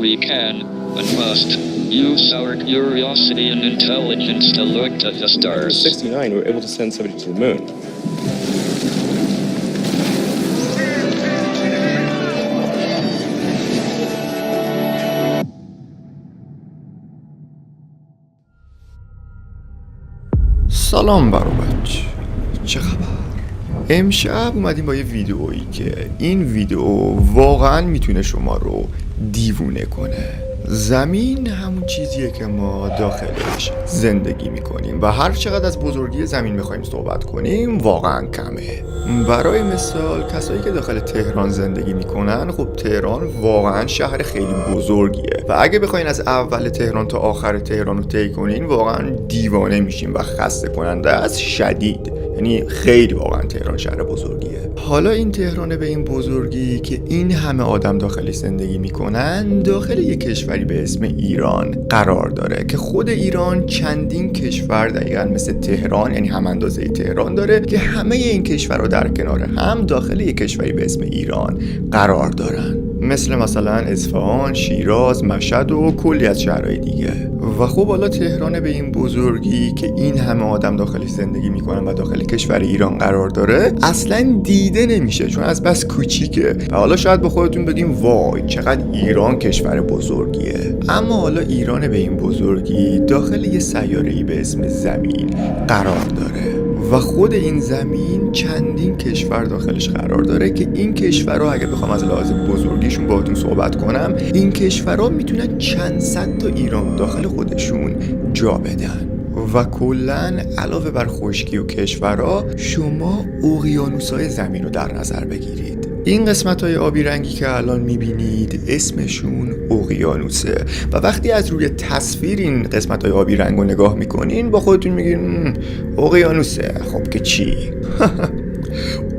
we can, and must, use our curiosity and intelligence to look at the stars. In 69, we were able to send somebody to the moon. سلام برو بچه، چه خبر؟ امشب اومدیم با یه ویدئویی که این ویدئو واقعا میتونه شما رو دیوونه کنه. زمین همون چیزیه که ما داخلش زندگی میکنیم و هر چقدر از بزرگی زمین میخوایم صحبت کنیم واقعا کمه. برای مثال کسایی که داخل تهران زندگی میکنن، خب تهران واقعا شهر خیلی بزرگیه و اگه بخواین از اول تهران تا آخر تهران رو طی کنین واقعا دیوانه میشین و خسته کننده است شدید. یعنی خیلی واقعا تهران شهر بزرگیه. حالا این تهران به این بزرگی که این همه آدم داخلش زندگی میکنن داخل یک کشوری به اسم ایران قرار داره که خود ایران چندین کشور دقیقاً مثل تهران، یعنی هم اندازه تهران داره که همه این کشورها در کنار هم داخل یک کشوری به اسم ایران قرار دارن، مثلا اصفهان، شیراز، مشهد و کلی از شهرهای دیگه. و خب حالا تهران به این بزرگی که این همه آدم داخلش زندگی میکنن و داخل کشور ایران قرار داره اصلا دیده نمیشه چون از بس کوچیکه و حالا شاید با خودتون بگیم وای چقدر ایران کشور بزرگیه. اما حالا ایران به این بزرگی داخل یه سیاره‌ای به اسم زمین قرار داره و خود این زمین چندین کشور داخلش قرار داره که این کشورها اگه بخوام از لحاظ بزرگیشون باهاتون صحبت کنم، این کشورها میتونن چند صد تا ایران داخل خودشون جا بدن. و کلن علاوه بر خشکی و کشورها شما اقیانوس‌های زمین رو در نظر بگیرید. این قسمت‌های آبی رنگی که الان می‌بینید اسمشون اقیانوسه و وقتی از روی تصویر این قسمت‌های آبی رنگ رو نگاه می‌کنین با خودتون میگین اقیانوسه. خب که چی؟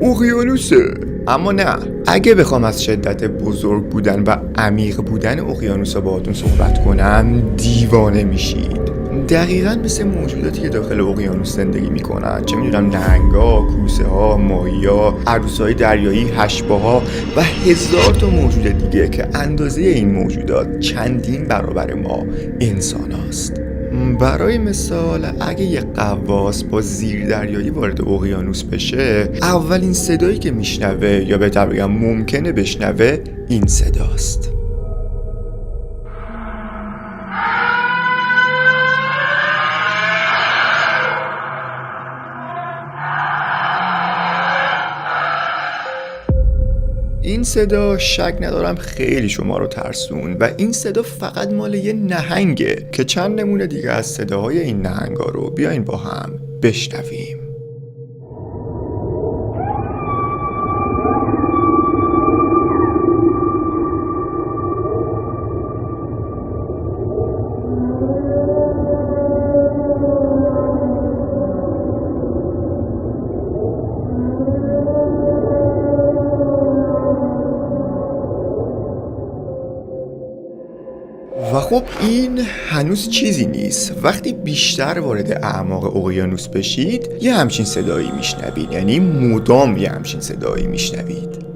اقیانوسه. اما نه، اگه بخوام از شدت بزرگ بودن و عمیق بودن اقیانوس‌ها باهاتون صحبت کنم دیوانه میشید. دقیقاً مثل موجوداتی که داخل اقیانوس زندگی میکنن، چه میدونم نهنگا، کوسه ها، ماهی‌ها، عروس‌های دریایی، هشباها و هزار تا موجود دیگه که اندازه این موجودات چندین برابر ما انسان هست. برای مثال اگه یه غواص با زیردریایی وارد اقیانوس بشه اولین صدایی که میشنوه یا بهتر بگم ممکنه بشنوه این صداست. این صدا شک ندارم خیلی شما رو ترسون و این صدا فقط مال یه نهنگه که چند نمونه دیگه از صداهای این نهنگا رو بیاین با هم بشنویم. و خب این هنوز چیزی نیست. وقتی بیشتر وارد اعماق اقیانوس بشید یه همچین صدایی میشنوید، یعنی مدام یه همچین صدایی میشنوید.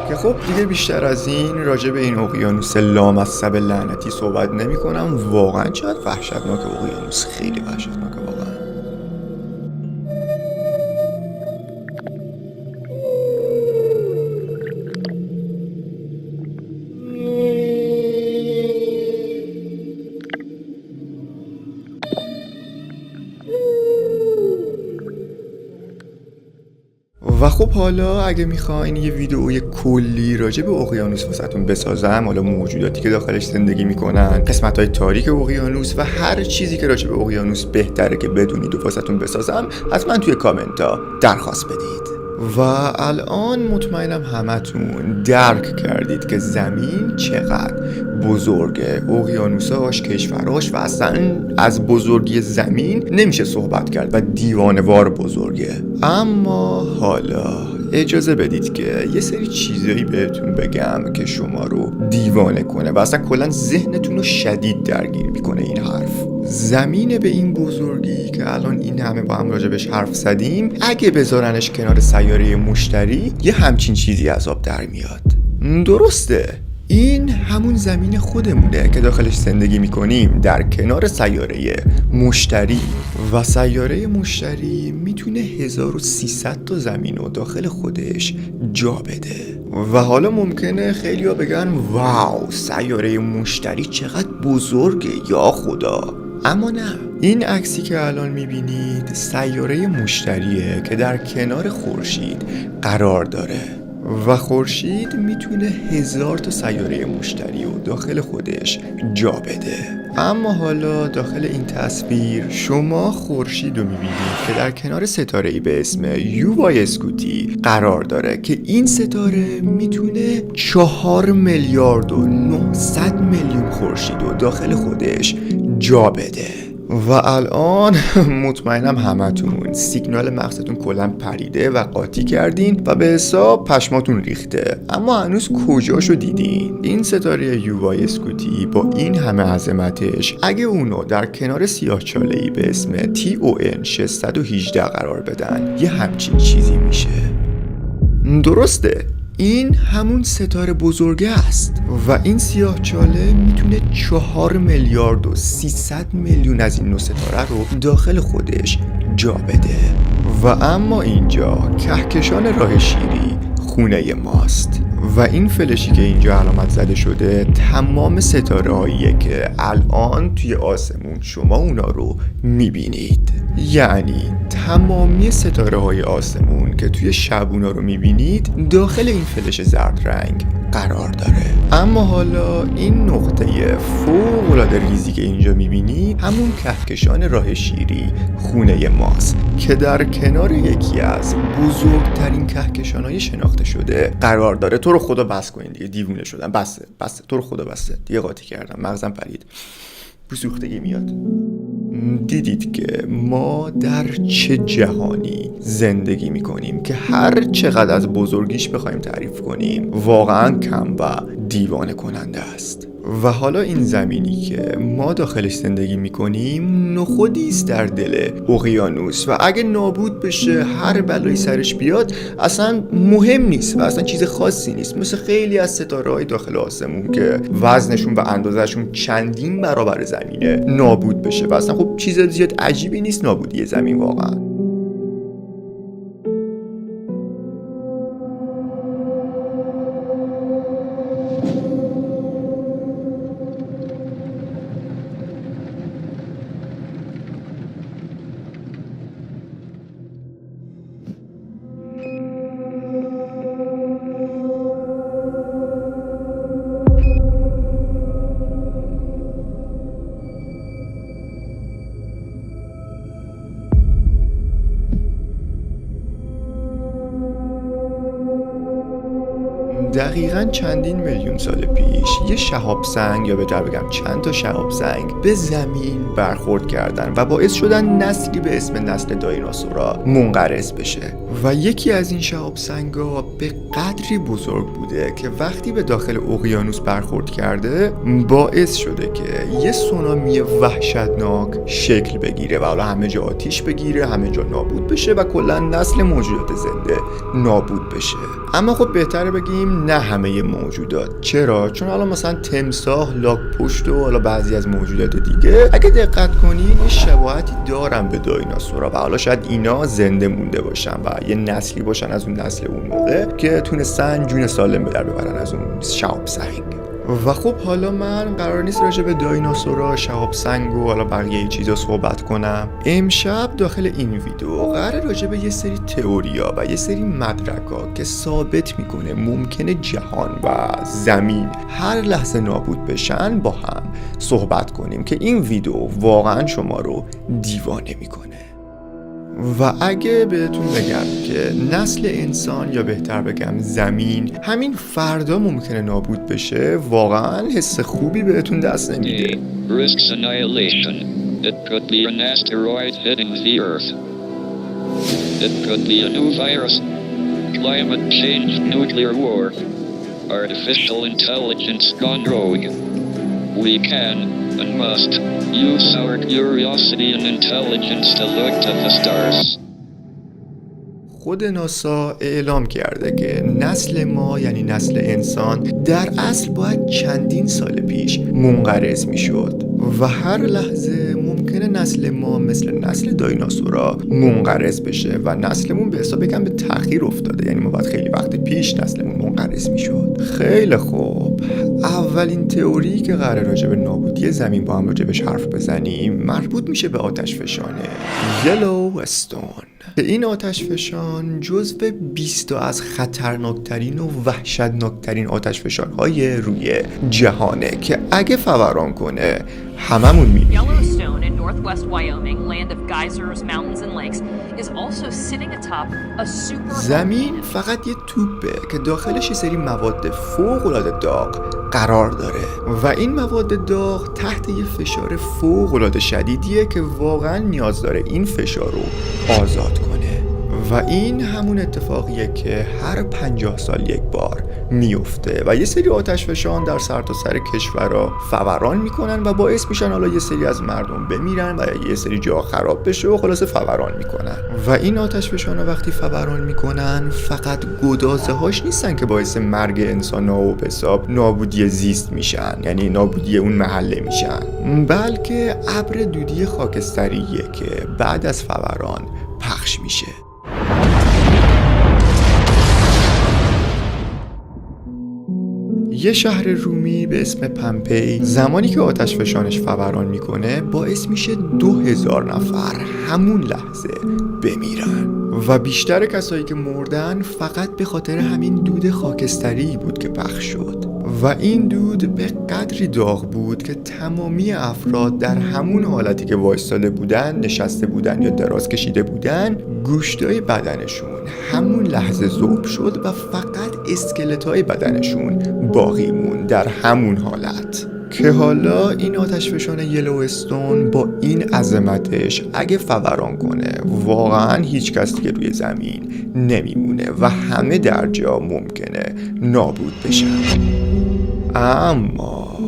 که خب دیگه بیشتر از این راجع به این اقیانوس لامصب لعنتی صحبت نمی کنم. واقعا چقدر وحشتناک اقیانوس، خیلی وحشتناک واقعا. و خب حالا اگه میخواین یه ویدئوی کلی راجع به اقیانوس واسهتون بسازم، حالا موجوداتی که داخلش زندگی میکنن، قسمت‌های تاریک اقیانوس و هر چیزی که راجع به اقیانوس بهتره که بدونید و واسهتون بسازم، حتما توی کامنت ها درخواست بدید. و الان مطمئنم همتون درک کردید که زمین چقدر بزرگه، اقیانوساش، کشوراش و اصلا از بزرگی زمین نمیشه صحبت کرد و دیوانه‌وار بزرگه. اما حالا اجازه بدید که یه سری چیزایی بهتون بگم که شما رو دیوانه کنه و اصلا کلا ذهنتون رو شدید درگیر میکنه این حرف. زمین به این بزرگی که الان این همه با هم راجبش حرف زدیم، اگه بذارنش کنار سیاره مشتری یه همچین چیزی از آب در میاد. درسته، این همون زمین خودمونه که داخلش زندگی میکنیم در کنار سیاره مشتری. و سیاره مشتری میتونه 1300 تا زمین رو داخل خودش جا بده. و حالا ممکنه خیلیا بگن واو سیاره مشتری چقدر بزرگه یا خدا، اما نه. این عکسی که الان میبینید سیاره مشتریه که در کنار خورشید قرار داره و خورشید میتونه 1000 تا سیاره مشتری رو داخل خودش جا بده. اما حالا داخل این تصویر شما خورشید رو میبینید که در کنار ستاره‌ای به اسم یووای اسکوتی قرار داره که این ستاره میتونه 4 میلیارد و 900 میلیون خورشید رو داخل خودش جا بده. و الان مطمئنم همتون سیگنال مغزتون کلا پریده و قاطی کردین و به حساب پشماتون ریخته، اما هنوز کجاشو دیدین؟ این ستاره یووای اسکوتی با این همه عظمتش اگه اونو در کنار سیاهچاله‌ای به اسم TON 618 قرار بدن یه همچین چیزی میشه. درسته، این همون ستاره بزرگه است و این سیاهچاله میتونه 4 میلیارد و 300 میلیون از این نوع ستاره رو داخل خودش جا بده. و اما اینجا کهکشان راه شیری خونه ماست و این فلشی که اینجا علامت زده شده تمام ستاره هاییه که الان توی آسمون شما اونا رو میبینید. یعنی تمامی ستاره های آسمون که توی شب اونا رو میبینید داخل این فلش زرد رنگ قرار داره. اما حالا این نقطه فوق العاده ریزی که اینجا میبینید همون کهکشان راه شیری خونه ماست که در کنار یکی از بزرگترین کهکشان‌های شناخته شده قرار داره. تو رو خدا بس کنین دیگه، دیوونه شدم، بسه تو رو خدا بسه دیگه، قاطی کردم، مغزم پرید، بسوختگی میاد. دیدید که ما در چه جهانی زندگی میکنیم که هر چقدر از بزرگیش بخوایم تعریف کنیم واقعا کم و دیوانه کننده است. و حالا این زمینی که ما داخلش زندگی میکنیم نخودی است در دل اقیانوس و اگه نابود بشه هر بلایی سرش بیاد اصلا مهم نیست و اصلا چیز خاصی نیست، مثل خیلی از ستاره‌های داخل آسمون که وزنشون و اندازهشون چندین برابر زمینه نابود بشه و اصلا خب چیز زیاد عجیبی نیست نابودی زمین واقعا. دقیقاً چندین میلیون سال پیش یه شهاب سنگ یا بهتر بگم چند تا شهاب سنگ به زمین برخورد کردن و باعث شدن نسلی به اسم نسل دایناسورا منقرض بشه. و یکی از این شهاب سنگا به قدری بزرگ بوده که وقتی به داخل اقیانوس برخورد کرده باعث شده که یه سونامی وحشتناک شکل بگیره و حالا همه جا آتیش بگیره، همه جا نابود بشه و کلا نسل موجودات زنده نابود بشه. اما خب بهتره بگیم نه همه موجودات. چرا؟ چون حالا مثلا تمساح، لاک‌پشت و حالا بعضی از موجودات دیگه اگه دقت کنین یه شباهتی دارن به دایناسورا و حالا شاید اینا زنده مونده باشن و یه نسلی باشن از اون نسل اون موقع که تونستن جون سالم به در ببرن از اون شهاب سنگ. و خب حالا من قرار نیست راجع به دایناسورا، شهاب سنگ و حالا بقیه چیزا صحبت کنم. امشب داخل این ویدیو قرار راجع به یه سری تئوریا و یه سری مدرکا که ثابت میکنه ممکنه جهان و زمین هر لحظه نابود بشن با هم صحبت کنیم که این ویدیو واقعا شما رو دیوانه میکنه. و اگه بهتون بگم که نسل انسان یا بهتر بگم زمین همین فردا ممکنه نابود بشه، واقعا حس خوبی بهتون دست نمیده. Risks annihilation. It could be an asteroid hitting the Earth. It could be a new virus. Climate change, nuclear war. Artificial intelligence gone rogue. We can and must use our curiosity and intelligence to look to the stars. خود ناسا اعلام کرده که نسل ما یعنی نسل انسان در اصل باید چندین سال پیش منقرض میشد و هر لحظه ممکنه نسل ما مثل نسل دایناسورا منقرض بشه و نسلمون به حساب یکم به تأخیر افتاده، یعنی ما باید خیلی وقت پیش نسلمون منقرض میشد. خیلی خوب، اولین تئوری که قراره راجع به نابودی زمین با هم راجبش حرف بزنیم مربوط میشه به آتش فشانه یلوستون. این آتش فشان جزو 20 از خطرناکترین و وحشتناکترین آتش فشان‌های روی جهانه که اگه فوران کنه هممون می‌بینیم. Yellowstone in northwest Wyoming, land of geysers, mountains and lakes, is also sitting atop a super زمین فقط یه توپه که داخلش یه سری مواد فوق‌العاده داغ قرار داره و این مواد داغ تحت یه فشار فوق‌العاده شدیدیه که واقعا نیاز داره این فشار رو آزاد کنه و این همون اتفاقیه که هر 50 سال یک بار میفته و یه سری آتش فشان در سرتاسر کشورها فوران میکنن و باعث میشن حالا یه سری از مردم بمیرن و یه سری جا خراب بشه و خلاصه فوران میکنن و این آتش فشان وقتی فوران میکنن فقط گدازه هاش نیستن که باعث مرگ انسان ها و حساب نابودی زیست میشن، یعنی نابودی اون محله میشن، بلکه ابر دودی خاکستریه که بعد از فوران پخش میشه. یه شهر رومی به اسم پمپی زمانی که آتش فشانش فوران میکنه باعث میشه 2000 نفر همون لحظه بمیرن و بیشتر کسایی که مردن فقط به خاطر همین دود خاکستری بود که پخش شد و این دود به قدری داغ بود که تمامی افراد در همون حالتی که وایستاده بودن، نشسته بودن یا دراز کشیده بودن، گوشتای بدنشون همون لحظه ذوب شد و فقط اسکلتای بدنشون باقی موند در همون حالت. که حالا این آتش فشان یلوستون با این عظمتش اگه فوران کنه واقعا هیچ کس دیگه روی زمین نمیمونه و همه در جا ممکنه نابود بشن. اما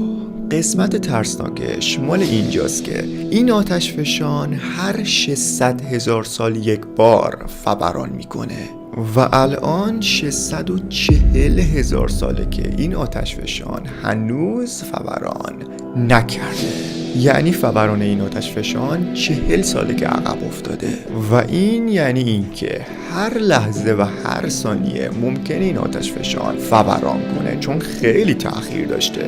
قسمت ترسناکش مال اینجاست که این آتش فشان هر 600,000 سال یک بار فوران میکنه و الان 640,000 ساله که این آتش فشان هنوز فوران نکرده، یعنی فوران این آتش فشان 40 ساله که عقب افتاده و این یعنی این که هر لحظه و هر ثانیه ممکنه این آتش فشان فوران کنه چون خیلی تأخیر داشته.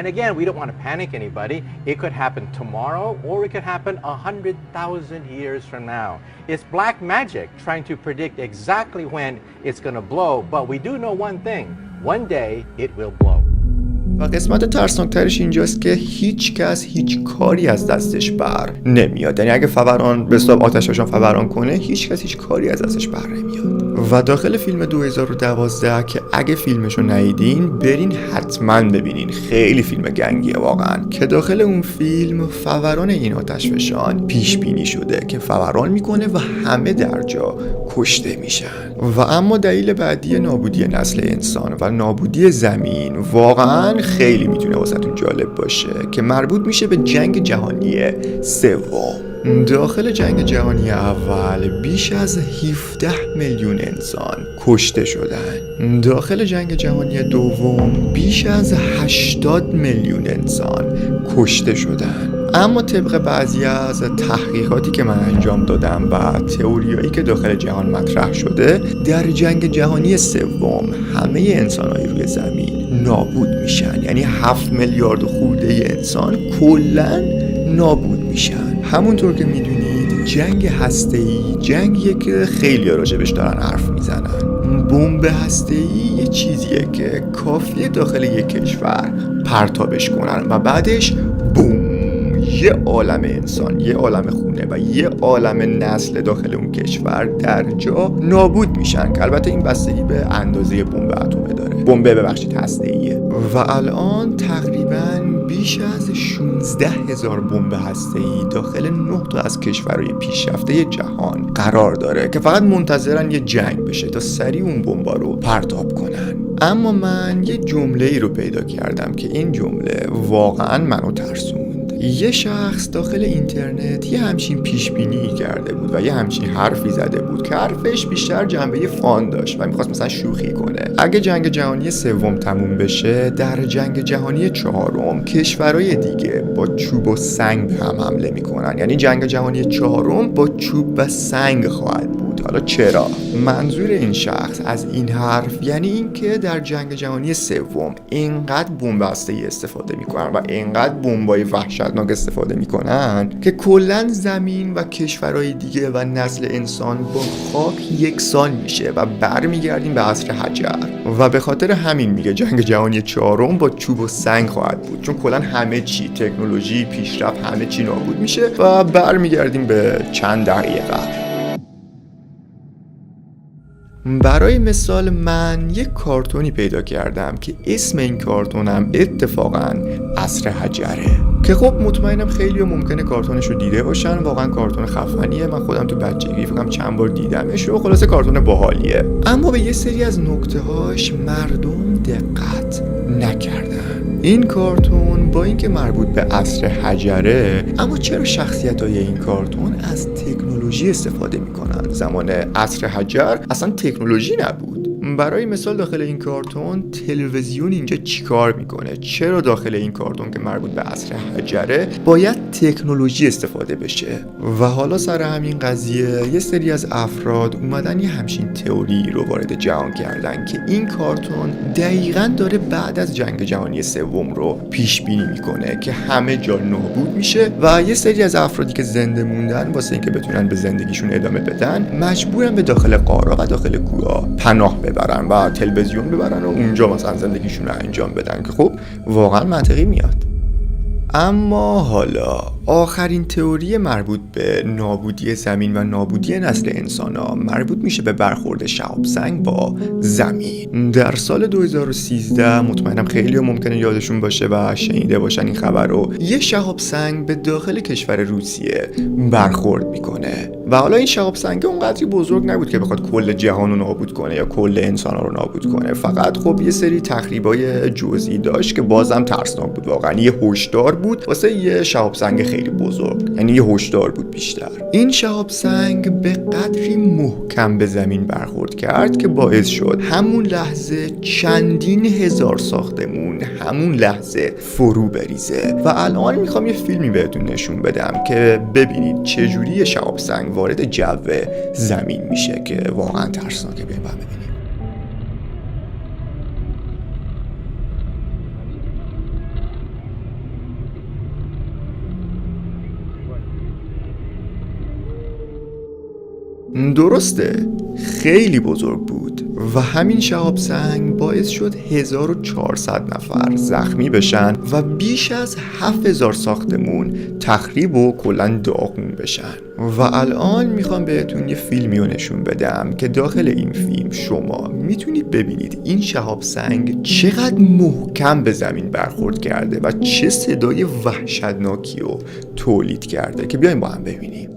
And again, we don't want to panic anybody. It could happen tomorrow or it could happen 100,000 years from now. It's black magic trying to predict exactly when it's going to blow, but we do know one thing. One day it will blow. و قسمت ترسناکترش اینجاست که هیچ کس هیچ کاری از دستش بر نمیاد، یعنی اگه فوران به حساب آتش فشان فوران کنه هیچ کس هیچ کاری از دستش بر نمیاد. و داخل فیلم 2012 که اگه فیلمشو ندیدین برین حتما ببینین، خیلی فیلم گنگیه واقعا، که داخل اون فیلم فوران این آتش فشان پیش بینی شده که فوران میکنه و همه در جا کشته میشن. و اما دلیل بعدی نابودی نسل انسان و نابودی زمین واقعا خیلی میتونه واسهتون جالب باشه که مربوط میشه به جنگ جهانی سوم. داخل جنگ جهانی اول بیش از 17 میلیون انسان کشته شدن. داخل جنگ جهانی دوم بیش از 80 میلیون انسان کشته شدن. اما طبق بعضی از تحقیقاتی که من انجام دادم و تئوریایی که داخل جهان مطرح شده، در جنگ جهانی سوم همه انسان‌های روی زمین نابود میشن، یعنی 7 میلیارد خورده انسان کلاً نابود میشن. همونطور که میدونید جنگ هسته‌ای جنگیه که خیلی راجبش دارن حرف میزنن. بمب هسته‌ای یه چیزیه که کافیه داخل یک کشور پرتابش کنن و بعدش بوم یه عالم انسان، یه عالم خونه و یه عالم نسل داخل اون کشور در جا نابود میشن که البته این بستگی به اندازه بمب اتمی داره، هسته‌ایه. و الان تقریباً بیش از 16,000 بمب هسته‌ای داخل 9 تا از کشورهای پیشرفته جهان قرار داره که فقط منتظرن یه جنگ بشه تا سریع اون بمبا رو پرتاب کنن. اما من یه جمله‌ای رو پیدا کردم که این جمله واقعاً منو ترسوند. یه شخص داخل اینترنت یه همچین پیشبینی کرده بود و یه همچین حرفی زده بود که حرفش بیشتر جنبه فان داشت و میخواست مثلا شوخی کنه. اگه جنگ جهانی سوم تموم بشه، در جنگ جهانی چهارم کشورهای دیگه با چوب و سنگ به هم حمله میکنن، یعنی جنگ جهانی چهارم با چوب و سنگ خواهد بود. حالا چرا؟ منظور این شخص از این حرف یعنی این که در جنگ جهانی سوم اینقدر بمب هسته‌ای استفاده میکنن و اینقدر بمبای وحشتناک استفاده میکنن که کلا زمین و کشورهای دیگه و نسل انسان با خاک یکسان میشه و برمیگردیم به عصر حجر. و به خاطر همین میگه جنگ جهانی چهارم با چوب و سنگ خواهد بود، چون کلا همه چی، تکنولوژی، پیشرفت، همه چی نابود میشه و برمیگردیم به چند دهه قبل. برای مثال من یک کارتونی پیدا کردم که اسم این کارتونم اتفاقاً عصر حجره، که خب مطمئنم خیلی ممکنه کارتونش رو دیده باشن. واقعا کارتون خفنیه، من خودم تو بچگی فکرم چند بار دیدمش و خلاصه کارتون باحالیه. اما به یه سری از نکته‌هاش مردم دقت نکردن. این کارتون با اینکه مربوط به عصر حجره، اما چرا شخصیت‌های این کارتون از تکنولوژی استفاده میکنن؟ زمان عصر حجر اصلا تکنولوژی نبود. برای مثال داخل این کارتون تلویزیون اینجا چیکار میکنه؟ چرا داخل این کارتون که مربوط به عصر حجره باید تکنولوژی استفاده بشه؟ و حالا سر همین قضیه یه سری از افراد اومدن یه همچین تئوری رو وارد جهان کردن که این کارتون دقیقاً داره بعد از جنگ جهانی سوم رو پیش بینی میکنه که همه جا نابود میشه و یه سری از افرادی که زنده موندن واسه اینکه بتونن به زندگیشون ادامه بدن مجبورن به داخل غارا و داخل کوها پناه ببرن و تلویزیون ببرن و اونجا مثلا زندگیشون رو انجام بدن، که خب واقعا منطقی میاد. اما حالا آخرین تئوری مربوط به نابودی زمین و نابودی نسل انسان‌ها مربوط میشه به برخورد شهاب سنگ با زمین. در سال 2013 مطمئنم خیلی ممکنه یادشون باشه و شنیده باشن این خبر رو، یه شهاب سنگ به داخل کشور روسیه برخورد میکنه و حالا این شهاب سنگ اونقدری بزرگ نبود که بخواد کل جهان رو نابود کنه یا کل انسان‌ها رو نابود کنه، فقط خب یه سری تخریبای جزئی داشت که بازم ترسناک بود. واقعا یه هشدار بود واسه یه شهاب سنگ خیلی بزرگ، یعنی یه هشدار بود بیشتر. این شهاب سنگ به قدری محکم به زمین برخورد کرد که باعث شد همون لحظه چندین هزار ساختمون همون لحظه فرو بریزه. و الان میخوام یه فیلمی بهتون نشون بدم که ببینید چجوری یه شهاب سنگ وارد جو زمین میشه که واقعا ترسناکه. ببینید. درسته خیلی بزرگ بود و همین شهاب سنگ باعث شد 1400 نفر زخمی بشن و بیش از 7000 ساختمون تخریب و کلاً داغون بشن. و الان میخوام بهتون یه فیلمی رو نشون بدم که داخل این فیلم شما میتونید ببینید این شهاب سنگ چقدر محکم به زمین برخورد کرده و چه صدای وحشتناکی رو تولید کرده، که بیایم با هم ببینیم.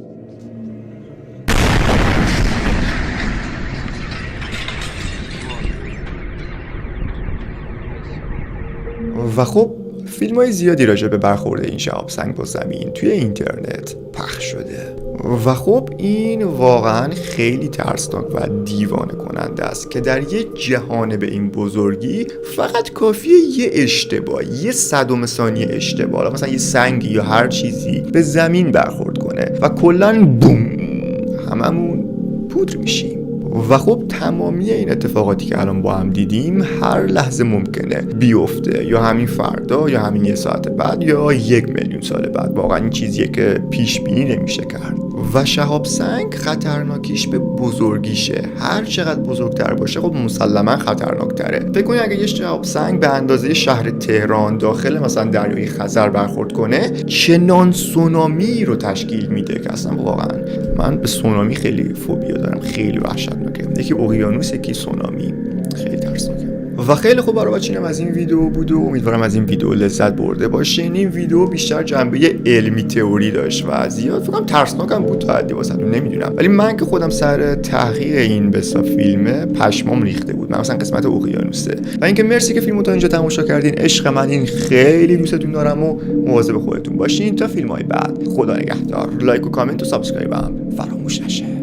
و خب فیلم‌های زیادی راجع به برخورد این شهاب سنگ با زمین توی اینترنت پخش شده و خب این واقعا خیلی ترسناک و دیوانه کننده است که در یک جهان به این بزرگی فقط کافیه یه اشتباه، یه صدم ثانیه اشتباه، مثلا یه سنگی یا هر چیزی به زمین برخورد کنه و کلاً بوم هممون پودر میشیم. و خب تمامی این اتفاقاتی که الان با هم دیدیم هر لحظه ممکنه بیفته، یا همین فردا یا همین یه ساعت بعد یا 1,000,000 سال بعد. واقعا این چیزیه که پیش بینی نمیشه کرد. و شهاب سنگ خطرناکیش به بزرگیشه. هر چقدر بزرگتر باشه خب مسلما خطرناکتره. فکر کنید اگه یه شهاب سنگ به اندازه شهر تهران داخل مثلا دریای خزر برخورد کنه چنان سونامی رو تشکیل میده که اصلا واقعا من به سونامی خیلی فوبیا دارم، خیلی وحشتناکه. یکی اقیانوس، یکی سونامی، خیلی ترسناکه. و خیلی خوب برای بچینم از این ویدیو بود و امیدوارم از این ویدیو لذت برده باشین. این ویدیو بیشتر جنبه علمی تئوری داشت و زیاد فکرم ترسناکم بود تا حدی واسهتون نمیدونم، ولی من که خودم سر تحقیق این بسا فیلمه پشمام ریخته بود. من مثلا قسمت اقیانوسه. و اینکه مرسی که فیلمو تا اینجا تماشا کردین. عشق من این خیلی دوستتون دارم و مواظب خودتون باشین تا فیلم‌های بعد. خدا نگهدار. لایک و کامنت و سابسکرایب هم فراموش نشه.